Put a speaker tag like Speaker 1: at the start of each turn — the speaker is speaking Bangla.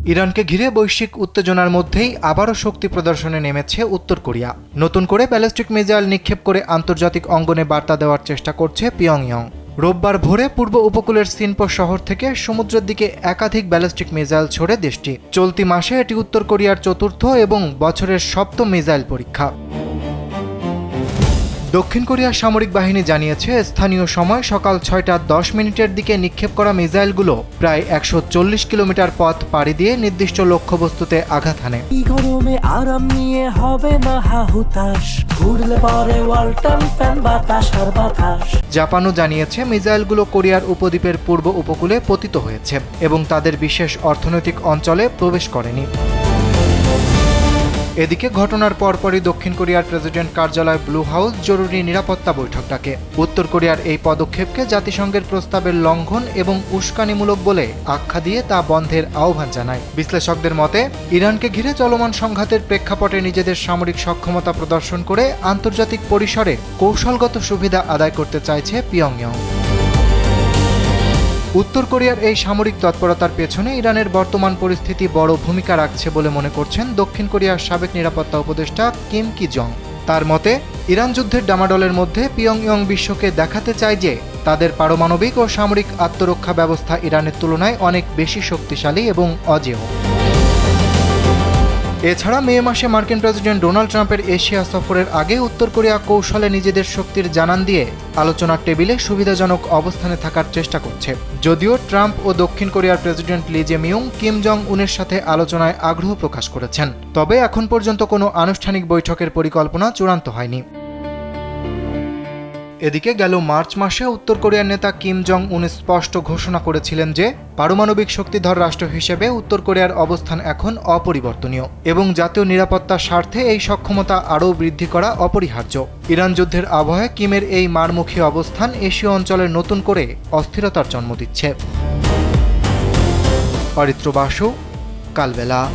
Speaker 1: ইরানকে ঘিরে বৈশ্বিক উত্তেজনার মধ্যেই আবারও শক্তি প্রদর্শনে নেমেছে উত্তর কোরিয়া। নতুন করে ব্যালিস্টিক মিসাইল নিক্ষেপ করে আন্তর্জাতিক অঙ্গনে বার্তা দেওয়ার চেষ্টা করছে পিয়ংইয়ং। রোববার ভোরে পূর্ব উপকূলের সিনপো শহর থেকে সমুদ্রের দিকে একাধিক ব্যালিস্টিক মিসাইল ছোড়ে দেশটি। চলতি মাসে এটি উত্তর কোরিয়ার চতুর্থ এবং বছরের সপ্তম মিসাইল পরীক্ষা। দক্ষিণ কোরিয়ার সামরিক বাহিনী জানিয়েছে, স্থানীয় সময় সকাল ৬টা ১০ দিকে নিক্ষেপ করা মিসাইলগুলো প্রায় ১৪০ কিলোমিটার পথ পাড়ি দিয়ে নির্দিষ্ট লক্ষ্যবস্তুতে আঘাত হানে। জাপানও জানিয়েছে, মিসাইলগুলো কোরিয়ার উপদ্বীপের পূর্ব উপকূলে পতিত হয়েছে এবং তাদের বিশেষ অর্থনৈতিক অঞ্চলে প্রবেশ করেনি। এদিকে ঘটনার পরপরই দক্ষিণ কোরিয়ার প্রেসিডেন্ট কার্যালয় ব্লু হাউস জরুরি নিরাপত্তা বৈঠক ডাকে। উত্তর কোরিয়ার এই পদক্ষেপকে জাতিসংঘের প্রস্তাবের লঙ্ঘন এবং উস্কানিমূলক বলে আখ্যা দিয়ে তা বন্ধের আহ্বান জানায়। বিশ্লেষকদের মতে, ইরানকে ঘিরে চলমান সংঘাতের প্রেক্ষাপটে নিজেদের সামরিক সক্ষমতা প্রদর্শন করে আন্তর্জাতিক পরিসরে কৌশলগত সুবিধা আদায় করতে চাইছে পিয়ংইয়ং। উত্তর কোরিয়ার এই সামরিক তৎপরতার পেছনে ইরানের বর্তমান পরিস্থিতি বড় ভূমিকা রাখছে বলে মনে করছেন দক্ষিণ কোরিয়ার সাবেক নিরাপত্তা উপদেষ্টা কিম কি জং। তার মতে, ইরান যুদ্ধের ডামাডোলের মধ্যে পিয়ংইয়ং বিশ্বকে দেখাতে চায় যে তাদের পারমাণবিক ও সামরিক আত্মরক্ষা ব্যবস্থা ইরানের তুলনায় অনেক বেশি শক্তিশালী এবং অজেয়। এছাড়া মে মাসে মার্কিন প্রেসিডেন্ট ডোনাল্ড ট্রাম্পের এশিয়া সফরের আগে উত্তর কোরিয়া কৌশলে নিজেদের শক্তির জানান দিয়ে আলোচনার টেবিলে সুবিধাজনক অবস্থানে থাকার চেষ্টা করছে। যদিও ট্রাম্প ও দক্ষিণ কোরিয়ার প্রেসিডেন্ট লি জে-মিয়ং কিম জং উনের সাথে আলোচনায় আগ্রহ প্রকাশ করেছেন, তবে এখন পর্যন্ত কোনো আনুষ্ঠানিক বৈঠকের পরিকল্পনা চূড়ান্ত হয়নি। এদিকে গেল মার্চ মাসে উত্তর কোরিয়ার নেতা কিম জং উন স্পষ্ট ঘোষণা করেছিলেন যে পারমাণবিক শক্তিধর রাষ্ট্র হিসেবে উত্তর কোরিয়ার অবস্থান এখন অপরিবর্তনীয় এবং জাতীয় নিরাপত্তার স্বার্থে এই সক্ষমতা আরও বৃদ্ধি করা অপরিহার্য। ইরান যুদ্ধের আবহে কিমের এই মারমুখী অবস্থান এশীয় অঞ্চলে নতুন করে অস্থিরতার জন্ম দিচ্ছে। অরিত্র বাসু, কালবেলা।